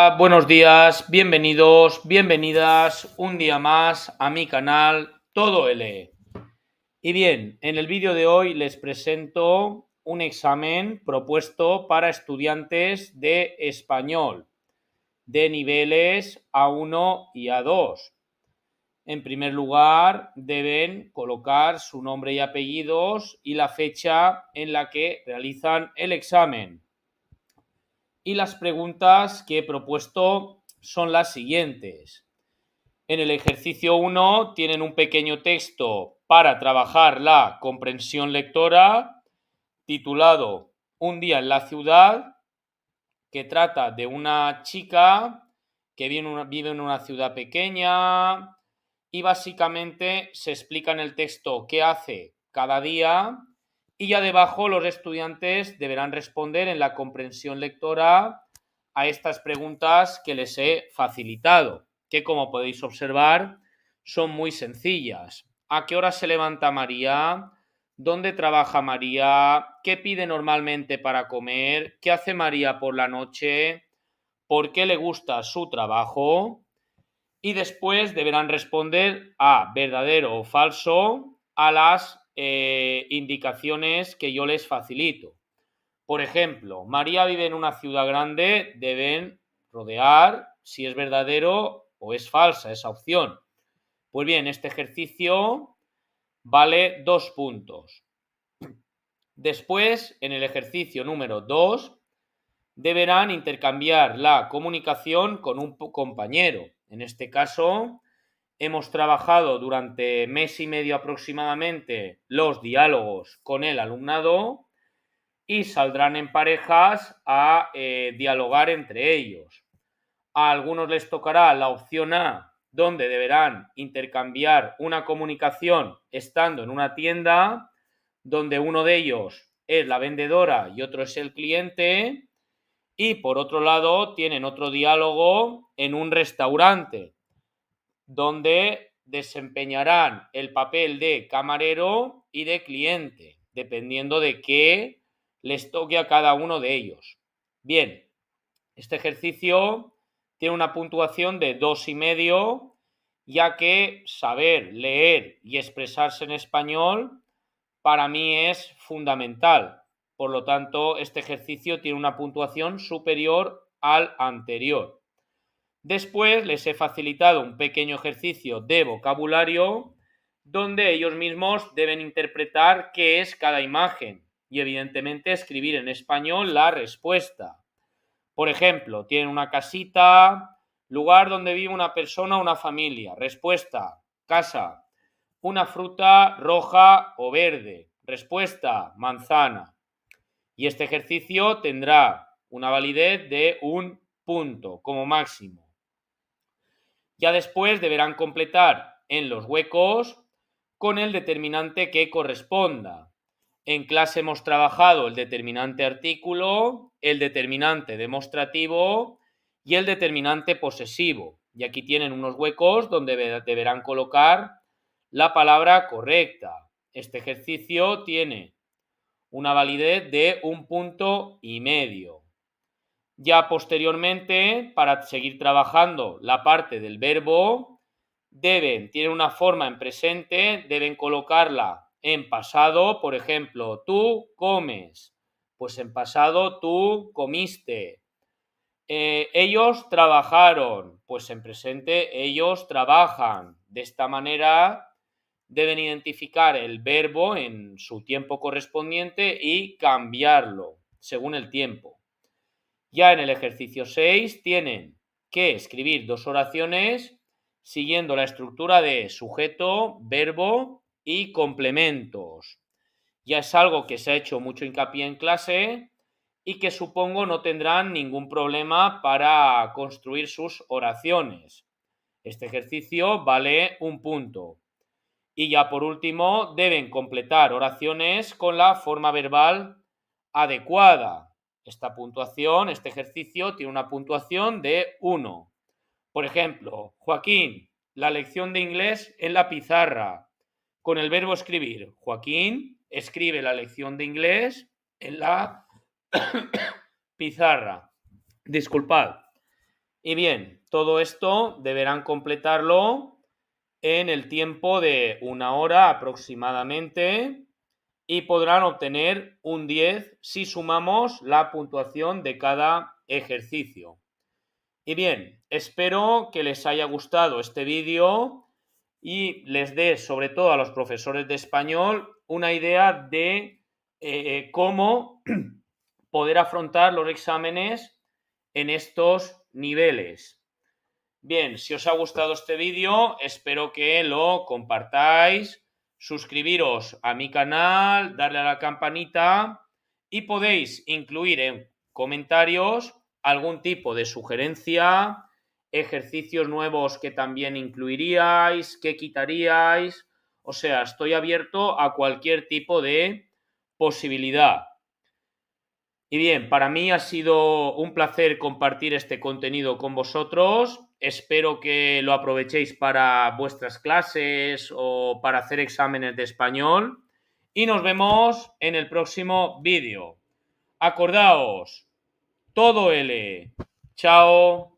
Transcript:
Hola, buenos días, bienvenidos, bienvenidas un día más a mi canal Todo L. Y bien, en el vídeo de hoy les presento un examen propuesto para estudiantes de español de niveles A1 y A2. En primer lugar, deben colocar su nombre y apellidos y la fecha en la que realizan el examen. Y las preguntas que he propuesto son las siguientes. En el ejercicio 1 tienen un pequeño texto para trabajar la comprensión lectora titulado Un día en la ciudad, que trata de una chica que vive en una ciudad pequeña y básicamente se explica en el texto qué hace cada día y ya debajo los estudiantes deberán responder en la comprensión lectora a estas preguntas que les he facilitado, que como podéis observar son muy sencillas. ¿A qué hora se levanta María? ¿Dónde trabaja María? ¿Qué pide normalmente para comer? ¿Qué hace María por la noche? ¿Por qué le gusta su trabajo? Y después deberán responder a verdadero o falso a las indicaciones que yo les facilito. Por ejemplo, María vive en una ciudad grande, deben rodear si es verdadero o es falsa esa opción. Pues bien, este ejercicio vale 2 puntos. Después, en el ejercicio número 2, deberán intercambiar la comunicación con un compañero. En este caso, hemos trabajado durante mes y medio aproximadamente los diálogos con el alumnado y saldrán en parejas a dialogar entre ellos. A algunos les tocará la opción A, donde deberán intercambiar una comunicación estando en una tienda, donde uno de ellos es la vendedora y otro es el cliente, y por otro lado tienen otro diálogo en un restaurante, donde desempeñarán el papel de camarero y de cliente, dependiendo de qué les toque a cada uno de ellos. Bien, este ejercicio tiene una puntuación de 2,5, ya que saber leer y expresarse en español para mí es fundamental. Por lo tanto, este ejercicio tiene una puntuación superior al anterior. Después les he facilitado un pequeño ejercicio de vocabulario donde ellos mismos deben interpretar qué es cada imagen y evidentemente escribir en español la respuesta. Por ejemplo, tienen una casita, lugar donde vive una persona o una familia. Respuesta, casa. Una fruta roja o verde. Respuesta, manzana. Y este ejercicio tendrá una validez de 1 punto como máximo. Ya después deberán completar en los huecos con el determinante que corresponda. En clase hemos trabajado el determinante artículo, el determinante demostrativo y el determinante posesivo. Y aquí tienen unos huecos donde deberán colocar la palabra correcta. Este ejercicio tiene una validez de 1,5 puntos. Ya posteriormente, para seguir trabajando la parte del verbo, tienen una forma en presente, deben colocarla en pasado, por ejemplo, tú comes, pues en pasado tú comiste. Ellos trabajaron, pues en presente ellos trabajan. De esta manera deben identificar el verbo en su tiempo correspondiente y cambiarlo según el tiempo. Ya en el ejercicio 6 tienen que escribir 2 oraciones siguiendo la estructura de sujeto, verbo y complementos. Ya es algo que se ha hecho mucho hincapié en clase y que supongo no tendrán ningún problema para construir sus oraciones. Este ejercicio vale 1 punto. Y ya por último, deben completar oraciones con la forma verbal adecuada. Este ejercicio tiene una puntuación de 1. Por ejemplo, Joaquín, la lección de inglés en la pizarra. Con el verbo escribir. Joaquín escribe la lección de inglés en la pizarra. Disculpad. Y bien, todo esto deberán completarlo en el tiempo de 1 hora aproximadamente y podrán obtener un 10 si sumamos la puntuación de cada ejercicio. Y bien, espero que les haya gustado este vídeo y les dé, sobre todo a los profesores de español, una idea de cómo poder afrontar los exámenes en estos niveles. Bien, si os ha gustado este vídeo, espero que lo compartáis, suscribiros a mi canal, darle a la campanita y podéis incluir en comentarios algún tipo de sugerencia, ejercicios nuevos que también incluiríais, que quitaríais. O sea, estoy abierto a cualquier tipo de posibilidad. Y bien, para mí ha sido un placer compartir este contenido con vosotros. Espero que lo aprovechéis para vuestras clases o para hacer exámenes de español. Y nos vemos en el próximo vídeo. Acordaos, todo L. Chao.